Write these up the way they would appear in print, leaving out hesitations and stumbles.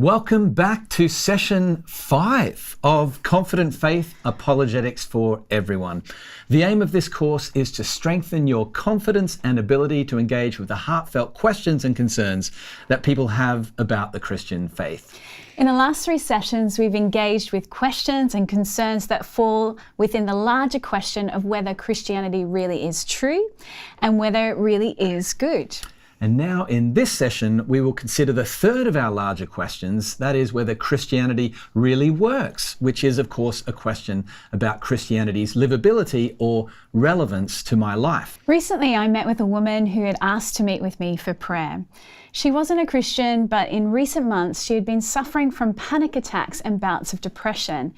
Welcome back to session 5 of Confident Faith Apologetics for Everyone. The aim of this course is to strengthen your confidence and ability to engage with the heartfelt questions and concerns that people have about the Christian faith. In the last 3 sessions, we've engaged with questions and concerns that fall within the larger question of whether Christianity really is true and whether it really is good. And now in this session, we will consider the third of our larger questions, that is whether Christianity really works, which is of course a question about Christianity's livability or relevance to my life. Recently, I met with a woman who had asked to meet with me for prayer. She wasn't a Christian, but in recent months, she had been suffering from panic attacks and bouts of depression.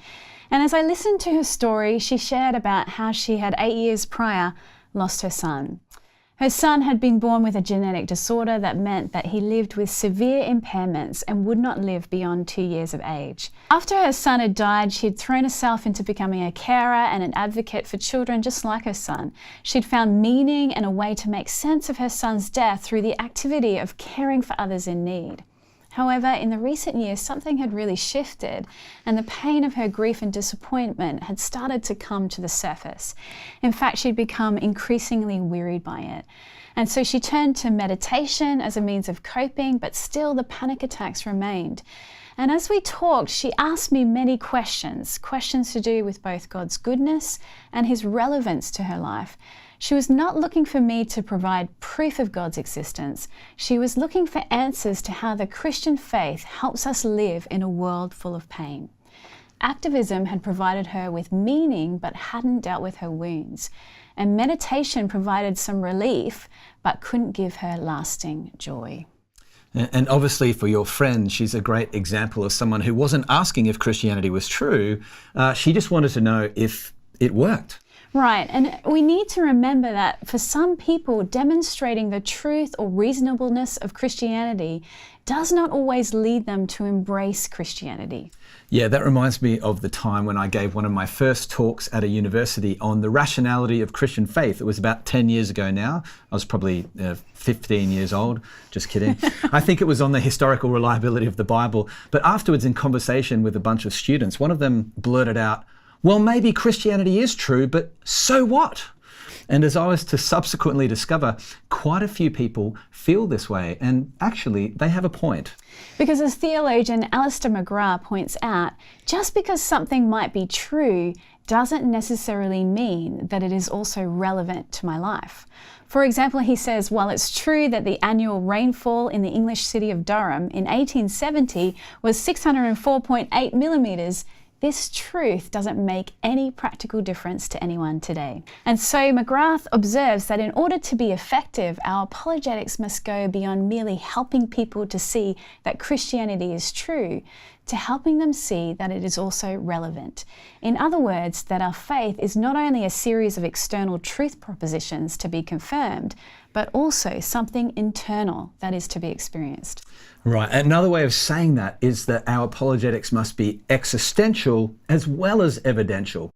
And as I listened to her story, she shared about how she had 8 years prior lost her son. Her son had been born with a genetic disorder that meant that he lived with severe impairments and would not live beyond 2 years of age. After her son had died, she had thrown herself into becoming a carer and an advocate for children just like her son. She'd found meaning and a way to make sense of her son's death through the activity of caring for others in need. However, in the recent years, something had really shifted, and the pain of her grief and disappointment had started to come to the surface. In fact, she'd become increasingly wearied by it. And so she turned to meditation as a means of coping, but still the panic attacks remained. And as we talked, she asked me many questions to do with both God's goodness and His relevance to her life. She was not looking for me to provide proof of God's existence. She was looking for answers to how the Christian faith helps us live in a world full of pain. Activism had provided her with meaning, but hadn't dealt with her wounds. And meditation provided some relief, but couldn't give her lasting joy. And obviously for your friend, she's a great example of someone who wasn't asking if Christianity was true. She just wanted to know if it worked. Right, and we need to remember that for some people, demonstrating the truth or reasonableness of Christianity does not always lead them to embrace Christianity. Yeah, that reminds me of the time when I gave one of my first talks at a university on the rationality of Christian faith. It was about 10 years ago now. I was probably 15 years old. Just kidding. I think it was on the historical reliability of the Bible. But afterwards, in conversation with a bunch of students, one of them blurted out, "Well, maybe Christianity is true, but so what?" And as I was to subsequently discover, quite a few people feel this way, and actually they have a point. Because as theologian Alistair McGrath points out, just because something might be true doesn't necessarily mean that it is also relevant to my life. For example, he says, while it's true that the annual rainfall in the English city of Durham in 1870 was 604.8 millimetres, this truth doesn't make any practical difference to anyone today. And so McGrath observes that in order to be effective, our apologetics must go beyond merely helping people to see that Christianity is true, to helping them see that it is also relevant. In other words, that our faith is not only a series of external truth propositions to be confirmed, but also something internal that is to be experienced. Right. Another way of saying that is that our apologetics must be existential as well as evidential.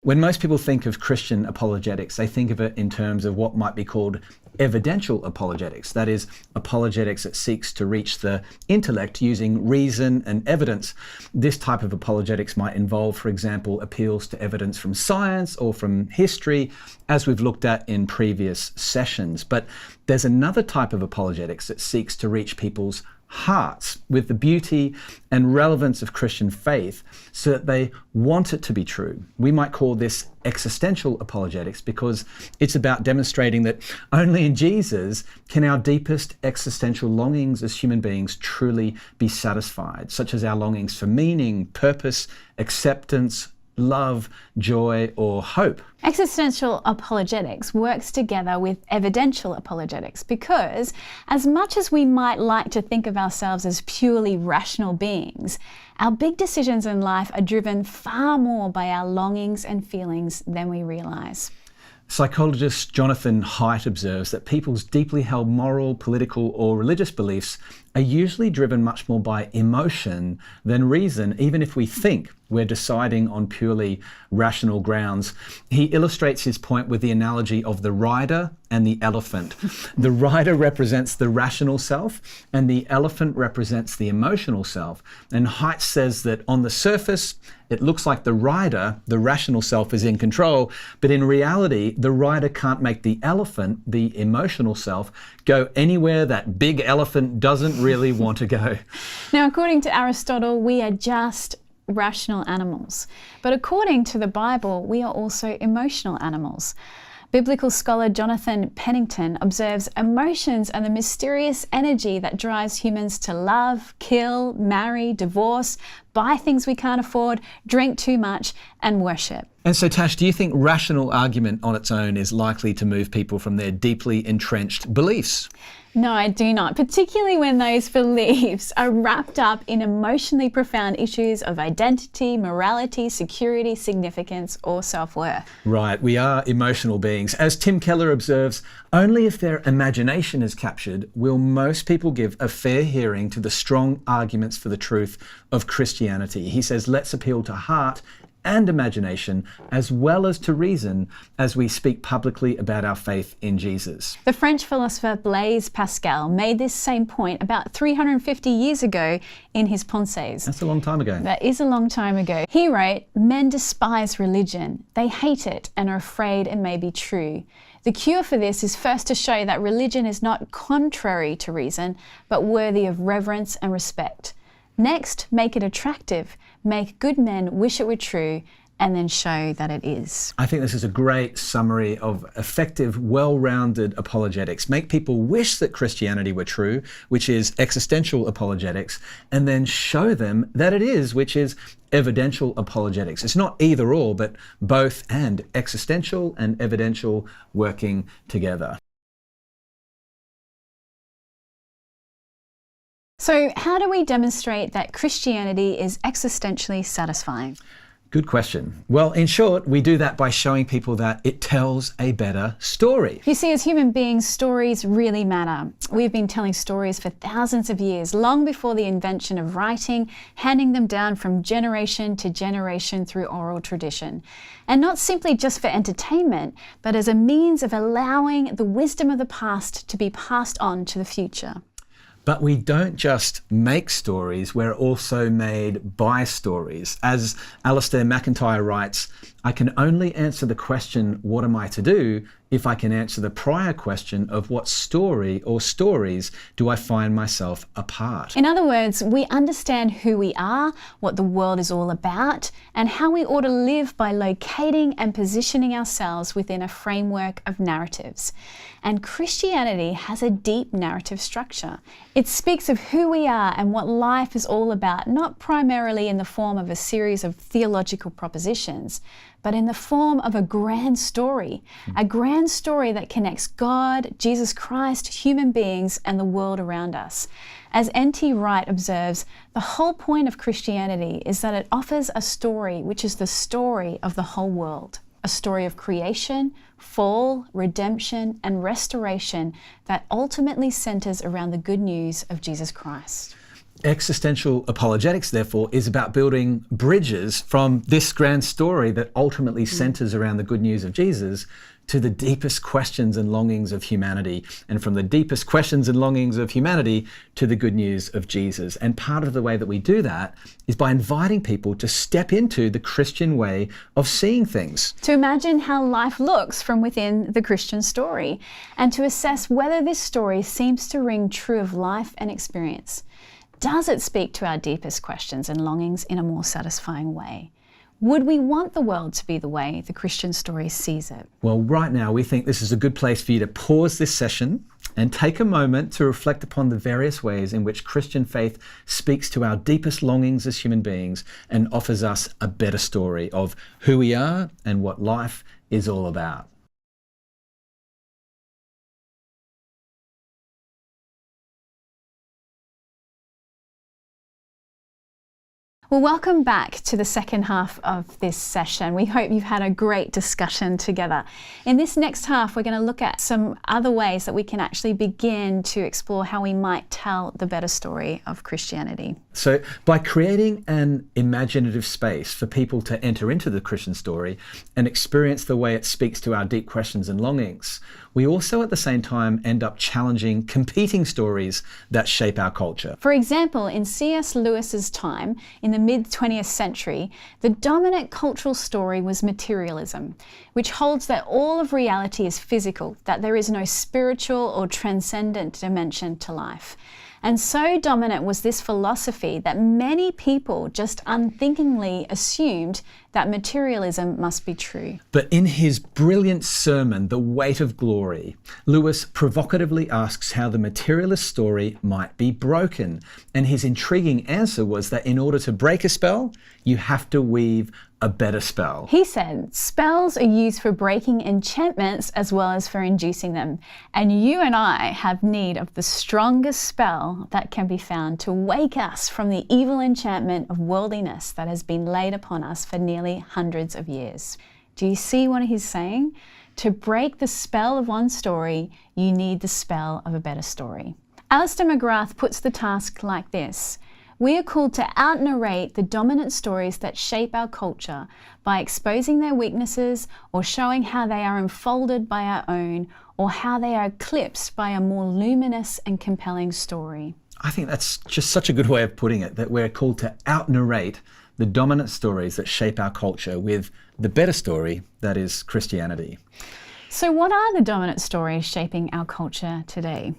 When most people think of Christian apologetics, they think of it in terms of what might be called evidential apologetics. That is, apologetics that seeks to reach the intellect using reason and evidence. This type of apologetics might involve, for example, appeals to evidence from science or from history, as we've looked at in previous sessions. But there's another type of apologetics that seeks to reach people's hearts with the beauty and relevance of Christian faith so that they want it to be true. We might call this existential apologetics because it's about demonstrating that only in Jesus can our deepest existential longings as human beings truly be satisfied, such as our longings for meaning, purpose, acceptance, love, joy, or hope. Existential apologetics works together with evidential apologetics because, as much as we might like to think of ourselves as purely rational beings, our big decisions in life are driven far more by our longings and feelings than we realize. Psychologist Jonathan Haidt observes that people's deeply held moral, political, or religious beliefs are usually driven much more by emotion than reason, even if we think we're deciding on purely rational grounds. He illustrates his point with the analogy of the rider and the elephant. The rider represents the rational self, and the elephant represents the emotional self. And Haidt says that on the surface, it looks like the rider, the rational self, is in control, but in reality, the rider can't make the elephant, the emotional self, go anywhere that big elephant doesn't really want to go. Now, according to Aristotle, we are just rational animals. But according to the Bible, we are also emotional animals. Biblical scholar Jonathan Pennington observes emotions are the mysterious energy that drives humans to love, kill, marry, divorce, buy things we can't afford, drink too much, and worship. And so, Tash, do you think rational argument on its own is likely to move people from their deeply entrenched beliefs? No, I do not, particularly when those beliefs are wrapped up in emotionally profound issues of identity, morality, security, significance, or self-worth. Right, we are emotional beings. As Tim Keller observes, only if their imagination is captured will most people give a fair hearing to the strong arguments for the truth of Christianity. He says, let's appeal to heart and imagination, as well as to reason, as we speak publicly about our faith in Jesus. The French philosopher Blaise Pascal made this same point about 350 years ago in his Pensées. That's a long time ago. That is a long time ago. He wrote, "Men despise religion. They hate it and are afraid it may be true. The cure for this is first to show that religion is not contrary to reason, but worthy of reverence and respect. Next, make it attractive. Make good men wish it were true, and then show that it is." I think this is a great summary of effective, well-rounded apologetics. Make people wish that Christianity were true, which is existential apologetics, and then show them that it is, which is evidential apologetics. It's not either or, but both, and existential and evidential working together. So how do we demonstrate that Christianity is existentially satisfying? Good question. Well, in short, we do that by showing people that it tells a better story. You see, as human beings, stories really matter. We've been telling stories for thousands of years, long before the invention of writing, handing them down from generation to generation through oral tradition. And not simply just for entertainment, but as a means of allowing the wisdom of the past to be passed on to the future. But we don't just make stories, we're also made by stories. As Alistair McIntyre writes, I can only answer the question, what am I to do, if I can answer the prior question of what story or stories do I find myself a part. In other words, we understand who we are, what the world is all about, and how we ought to live by locating and positioning ourselves within a framework of narratives. And Christianity has a deep narrative structure. It speaks of who we are and what life is all about, not primarily in the form of a series of theological propositions, but in the form of a grand story that connects God, Jesus Christ, human beings, and the world around us. As N.T. Wright observes, the whole point of Christianity is that it offers a story which is the story of the whole world. A story of creation, fall, redemption, and restoration that ultimately centers around the good news of Jesus Christ. Existential apologetics, therefore, is about building bridges from this grand story that ultimately centers around the good news of Jesus to the deepest questions and longings of humanity, and from the deepest questions and longings of humanity to the good news of Jesus. And part of the way that we do that is by inviting people to step into the Christian way of seeing things. To imagine how life looks from within the Christian story, and to assess whether this story seems to ring true of life and experience. Does it speak to our deepest questions and longings in a more satisfying way? Would we want the world to be the way the Christian story sees it? Well, right now we think this is a good place for you to pause this session and take a moment to reflect upon the various ways in which Christian faith speaks to our deepest longings as human beings and offers us a better story of who we are and what life is all about. Well, welcome back to the second half of this session. We hope you've had a great discussion together. In this next half, we're going to look at some other ways that we can actually begin to explore how we might tell the better story of Christianity. So by creating an imaginative space for people to enter into the Christian story and experience the way it speaks to our deep questions and longings, we also at the same time end up challenging competing stories that shape our culture. For example, in C.S. Lewis's time, in the mid-20th century, the dominant cultural story was materialism, which holds that all of reality is physical, that there is no spiritual or transcendent dimension to life. And so dominant was this philosophy that many people just unthinkingly assumed that materialism must be true. But in his brilliant sermon, The Weight of Glory, Lewis provocatively asks how the materialist story might be broken. And his intriguing answer was that in order to break a spell, you have to weave a better spell. He said, spells are used for breaking enchantments as well as for inducing them. And you and I have need of the strongest spell that can be found to wake us from the evil enchantment of worldliness that has been laid upon us for nearly hundreds of years. Do you see what he's saying? To break the spell of one story, you need the spell of a better story. Alistair McGrath puts the task like this. We are called to out-narrate the dominant stories that shape our culture by exposing their weaknesses or showing how they are enfolded by our own or how they are eclipsed by a more luminous and compelling story. I think that's just such a good way of putting it, that we're called to out-narrate the dominant stories that shape our culture with the better story that is Christianity. So what are the dominant stories shaping our culture today?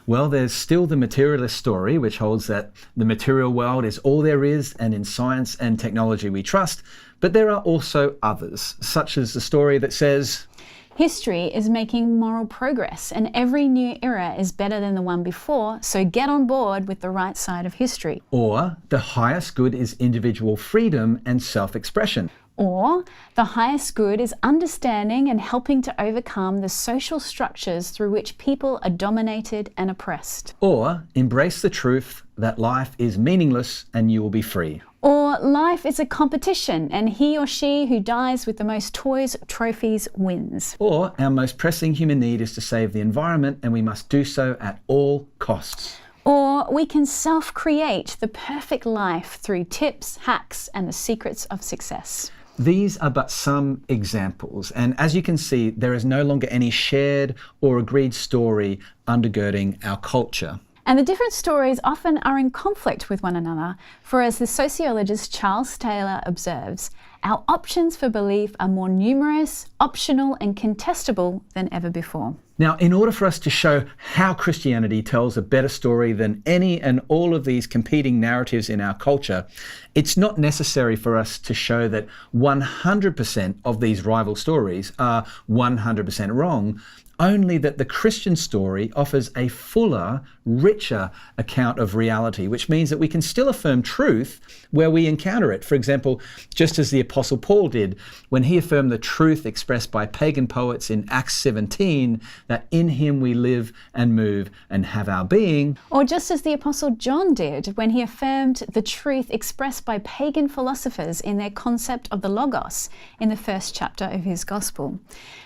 Well, there's still the materialist story, which holds that the material world is all there is and in science and technology we trust. But there are also others, such as the story that says, history is making moral progress and every new era is better than the one before, so get on board with the right side of history. Or the highest good is individual freedom and self-expression. Or the highest good is understanding and helping to overcome the social structures through which people are dominated and oppressed. Or embrace the truth that life is meaningless and you will be free. Or life is a competition and he or she who dies with the most toys, trophies, wins. Or our most pressing human need is to save the environment and we must do so at all costs. Or we can self-create the perfect life through tips, hacks, and the secrets of success. These are but some examples, and as you can see, there is no longer any shared or agreed story undergirding our culture. And the different stories often are in conflict with one another, for as the sociologist Charles Taylor observes, our options for belief are more numerous, optional, and contestable than ever before. Now, in order for us to show how Christianity tells a better story than any and all of these competing narratives in our culture, it's not necessary for us to show that 100% of these rival stories are 100% wrong, only that the Christian story offers a fuller, richer account of reality, which means that we can still affirm truth where we encounter it. For example, just as the Apostle Paul did when he affirmed the truth expressed by pagan poets in Acts 17, that in him we live and move and have our being. Or just as the Apostle John did when he affirmed the truth expressed by pagan philosophers in their concept of the Logos in the first chapter of his Gospel.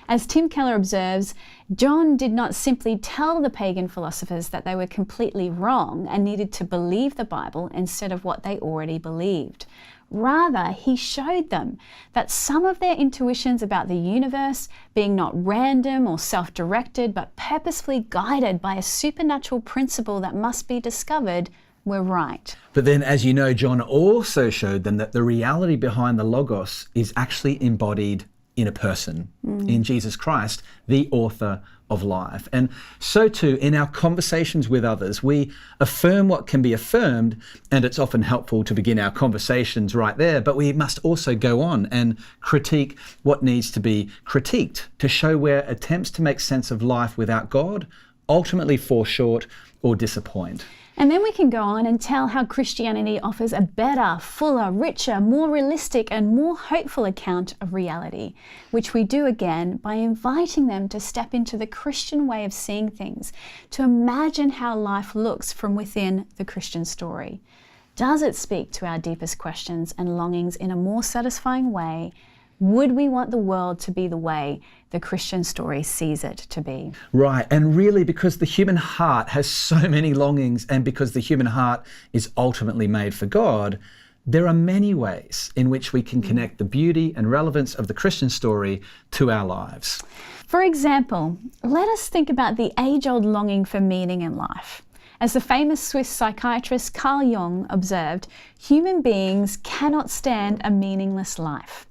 As Tim Keller observes, John did not simply tell the pagan philosophers that they were completely wrong and needed to believe the Bible instead of what they already believed. Rather, he showed them that some of their intuitions about the universe, being not random or self-directed, but purposefully guided by a supernatural principle that must be discovered, were right. But then, as you know, John also showed them that the reality behind the Logos is actually embodied in a person, in Jesus Christ, the author of life. And so too, in our conversations with others, we affirm what can be affirmed, and it's often helpful to begin our conversations right there, but we must also go on and critique what needs to be critiqued to show where attempts to make sense of life without God ultimately fall short or disappoint. And then we can go on and tell how Christianity offers a better, fuller, richer, more realistic and more hopeful account of reality, which we do again by inviting them to step into the Christian way of seeing things, to imagine how life looks from within the Christian story. Does it speak to our deepest questions and longings in a more satisfying way? Would we want the world to be the way the Christian story sees it to be? Right, and really because the human heart has so many longings, and because the human heart is ultimately made for God, there are many ways in which we can connect the beauty and relevance of the Christian story to our lives. For example, let us think about the age-old longing for meaning in life. As the famous Swiss psychiatrist Carl Jung observed, human beings cannot stand a meaningless life.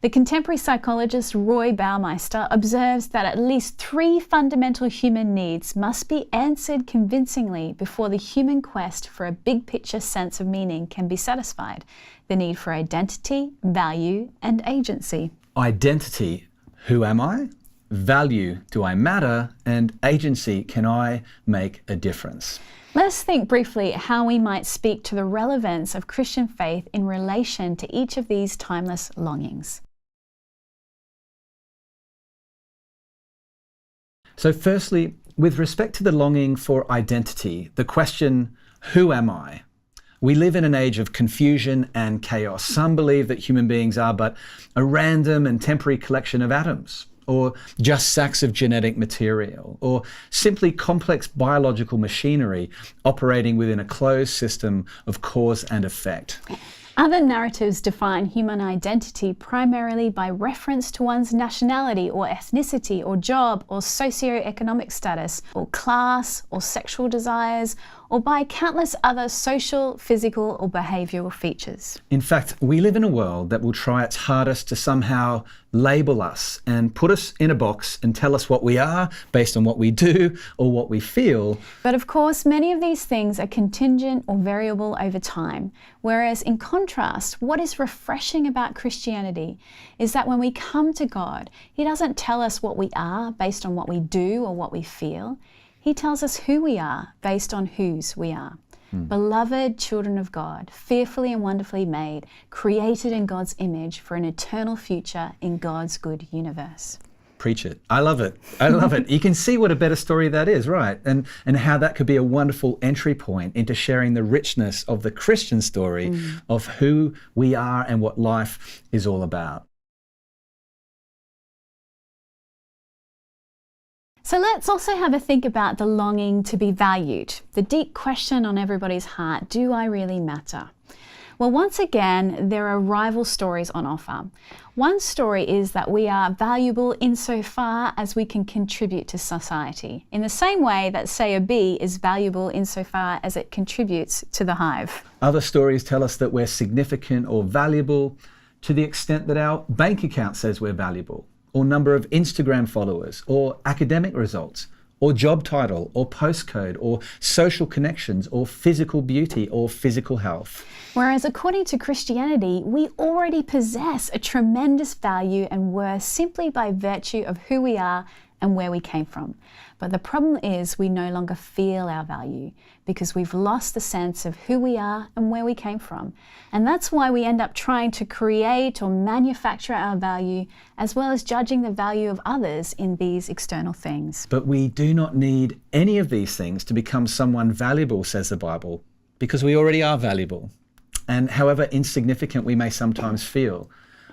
The contemporary psychologist Roy Baumeister observes that at least 3 fundamental human needs must be answered convincingly before the human quest for a big picture sense of meaning can be satisfied. The need for identity, value, and agency. Identity, who am I? Value, do I matter? And agency, can I make a difference? Let's think briefly how we might speak to the relevance of Christian faith in relation to each of these timeless longings. So firstly, with respect to the longing for identity, the question, who am I? We live in an age of confusion and chaos. Some believe that human beings are but a random and temporary collection of atoms, or just sacks of genetic material, or simply complex biological machinery operating within a closed system of cause and effect. Other narratives define human identity primarily by reference to one's nationality or ethnicity or job or socioeconomic status or class or sexual desires, or by countless other social, physical or behavioural features. In fact, we live in a world that will try its hardest to somehow label us and put us in a box and tell us what we are based on what we do or what we feel. But of course, many of these things are contingent or variable over time. Whereas in contrast, what is refreshing about Christianity is that when we come to God, He doesn't tell us what we are based on what we do or what we feel. He tells us who we are based on whose we are. Beloved children of God, fearfully and wonderfully made, created in God's image for an eternal future in God's good universe. Preach it. I love it. I love it. You can see what a better story that is, right? And how that could be a wonderful entry point into sharing the richness of the Christian story of who we are and what life is all about. So let's also have a think about the longing to be valued, the deep question on everybody's heart, do I really matter? Well, once again, there are rival stories on offer. One story is that we are valuable insofar as we can contribute to society, in the same way that, say, a bee is valuable insofar as it contributes to the hive. Other stories tell us that we're significant or valuable to the extent that our bank account says we're valuable, or number of Instagram followers, or academic results, or job title, or postcode, or social connections, or physical beauty, or physical health. Whereas according to Christianity, we already possess a tremendous value and worth simply by virtue of who we are and where we came from. But the problem is we no longer feel our value because we've lost the sense of who we are and where we came from. And that's why we end up trying to create or manufacture our value, as well as judging the value of others in these external things. But we do not need any of these things to become someone valuable, says the Bible, because we already are valuable. And however insignificant we may sometimes feel,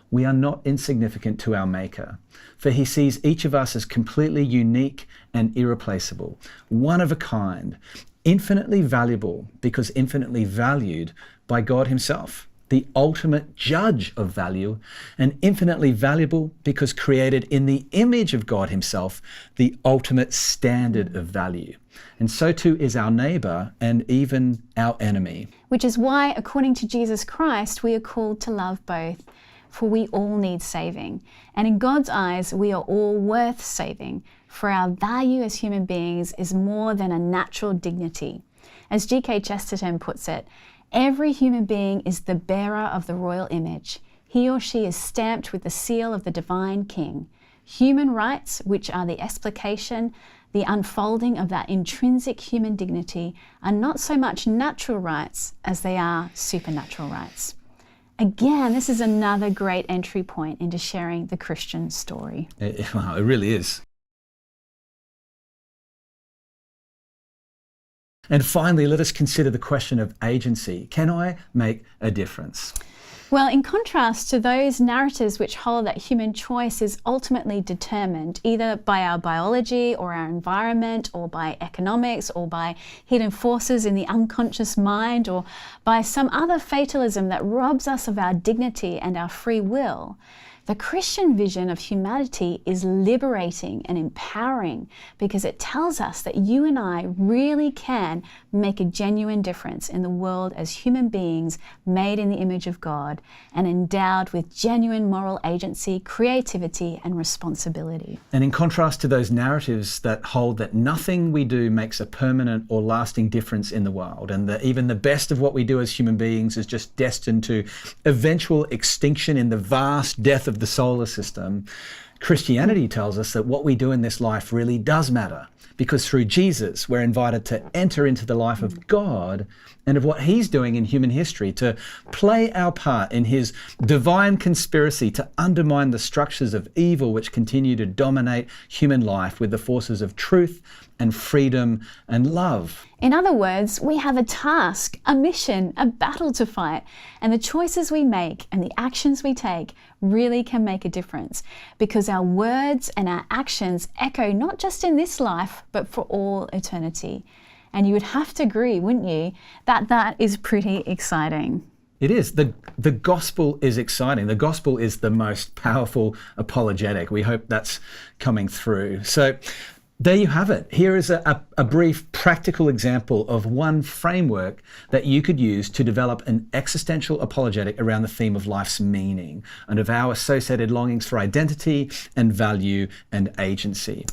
we are not insignificant to our Maker, for He sees each of us as completely unique and irreplaceable, one of a kind, infinitely valuable because infinitely valued by God Himself, the ultimate judge of value, and infinitely valuable because created in the image of God Himself, the ultimate standard of value. And so too is our neighbour and even our enemy. Which is why, according to Jesus Christ, we are called to love both. For we all need saving. And in God's eyes, we are all worth saving, for our value as human beings is more than a natural dignity. As G.K. Chesterton puts it, every human being is the bearer of the royal image. He or she is stamped with the seal of the divine King. Human rights, which are the explication, the unfolding of that intrinsic human dignity, are not so much natural rights as they are supernatural rights. Again, this is another great entry point into sharing the Christian story. It really is. And finally, let us consider the question of agency. Can I make a difference? Well, in contrast to those narratives which hold that human choice is ultimately determined either by our biology or our environment or by economics or by hidden forces in the unconscious mind or by some other fatalism that robs us of our dignity and our free will, the Christian vision of humanity is liberating and empowering because it tells us that you and I really can make a genuine difference in the world as human beings made in the image of God and endowed with genuine moral agency, creativity, and responsibility. And in contrast to those narratives that hold that nothing we do makes a permanent or lasting difference in the world, and that even the best of what we do as human beings is just destined to eventual extinction in the vast death of the solar system, Christianity tells us that what we do in this life really does matter, because through Jesus we're invited to enter into the life of God and of what he's doing in human history, to play our part in his divine conspiracy to undermine the structures of evil which continue to dominate human life with the forces of truth and freedom and love. In other words, we have a task, a mission, a battle to fight, and the choices we make and the actions we take really can make a difference because our words and our actions echo not just in this life, but for all eternity. And you would have to agree, wouldn't you, that that is pretty exciting. It is. The gospel is exciting. The gospel is the most powerful apologetic. We hope that's coming through. So there you have it. Here is a brief practical example of one framework that you could use to develop an existential apologetic around the theme of life's meaning and of our associated longings for identity and value and agency.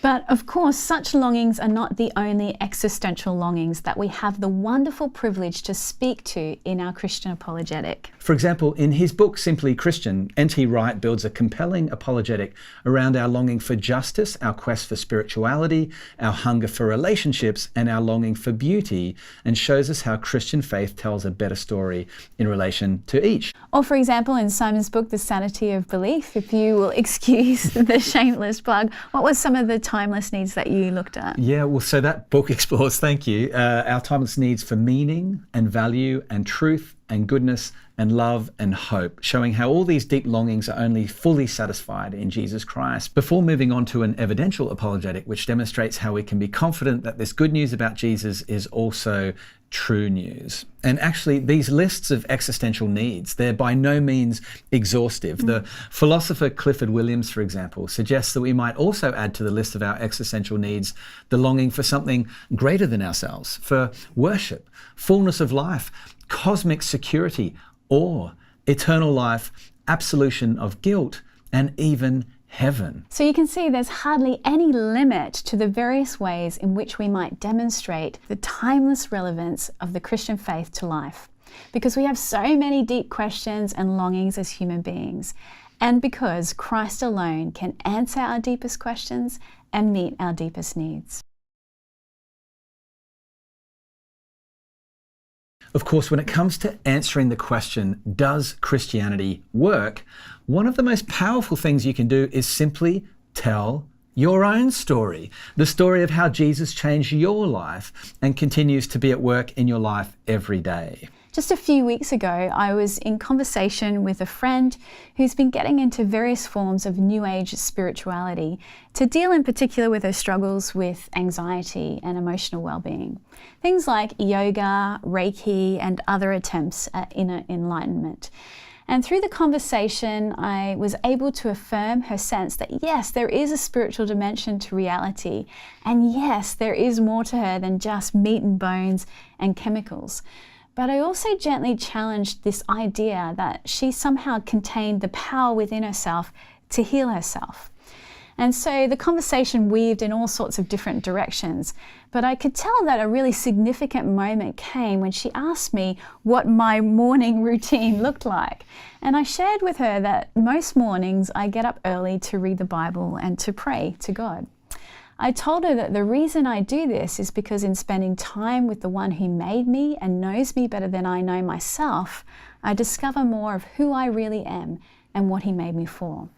But of course, such longings are not the only existential longings that we have the wonderful privilege to speak to in our Christian apologetic. For example, in his book, Simply Christian, N.T. Wright builds a compelling apologetic around our longing for justice, our quest for spirituality, our hunger for relationships, and our longing for beauty, and shows us how Christian faith tells a better story in relation to each. Or for example, in Simon's book, The Sanity of Belief, if you will excuse the shameless plug, what was some of the timeless needs that you looked at? Yeah, well, so that book explores, thank you, our timeless needs for meaning and value and truth and goodness and love and hope, showing how all these deep longings are only fully satisfied in Jesus Christ. Before moving on to an evidential apologetic, which demonstrates how we can be confident that this good news about Jesus is also true news. And actually, these lists of existential needs, they're by no means exhaustive. The philosopher Clifford Williams, for example, suggests that we might also add to the list of our existential needs the longing for something greater than ourselves, for worship, fullness of life, cosmic security, awe, eternal life, absolution of guilt, and even heaven. So you can see there's hardly any limit to the various ways in which we might demonstrate the timeless relevance of the Christian faith to life. Because we have so many deep questions and longings as human beings, and because Christ alone can answer our deepest questions and meet our deepest needs. Of course, when it comes to answering the question, does Christianity work? One of the most powerful things you can do is simply tell your own story, the story of how Jesus changed your life and continues to be at work in your life every day. Just a few weeks ago, I was in conversation with a friend who's been getting into various forms of New Age spirituality to deal in particular with her struggles with anxiety and emotional well-being. Things like yoga, Reiki, and other attempts at inner enlightenment. And through the conversation, I was able to affirm her sense that yes, there is a spiritual dimension to reality. And yes, there is more to her than just meat and bones and chemicals. But I also gently challenged this idea that she somehow contained the power within herself to heal herself. And so the conversation weaved in all sorts of different directions, but I could tell that a really significant moment came when she asked me what my morning routine looked like. And I shared with her that most mornings I get up early to read the Bible and to pray to God. I told her that the reason I do this is because in spending time with the one who made me and knows me better than I know myself, I discover more of who I really am and what he made me for.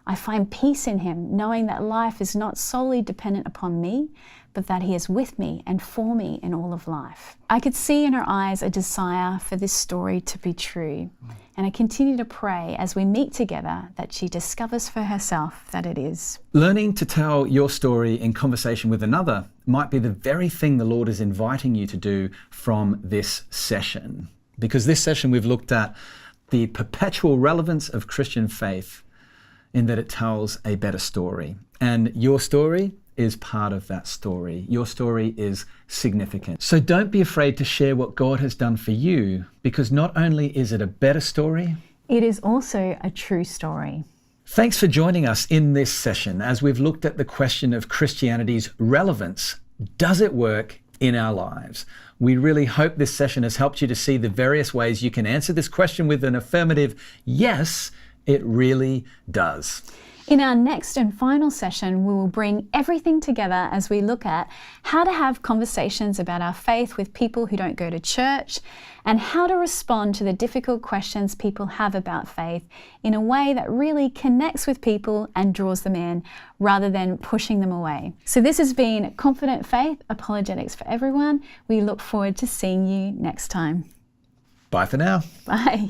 I find peace in him, knowing that life is not solely dependent upon me, but that he is with me and for me in all of life. I could see in her eyes a desire for this story to be true. And I continue to pray as we meet together that she discovers for herself that it is. Learning to tell your story in conversation with another might be the very thing the Lord is inviting you to do from this session. Because this session we've looked at the perpetual relevance of Christian faith in that it tells a better story. And your story is part of that story. Your story is significant. So don't be afraid to share what God has done for you, because not only is it a better story, it is also a true story. Thanks for joining us in this session as we've looked at the question of Christianity's relevance. Does it work in our lives? We really hope this session has helped you to see the various ways you can answer this question with an affirmative yes, it really does. In our next and final session, we will bring everything together as we look at how to have conversations about our faith with people who don't go to church, and how to respond to the difficult questions people have about faith in a way that really connects with people and draws them in rather than pushing them away. So this has been Confident Faith, Apologetics for Everyone. We look forward to seeing you next time. Bye for now. Bye.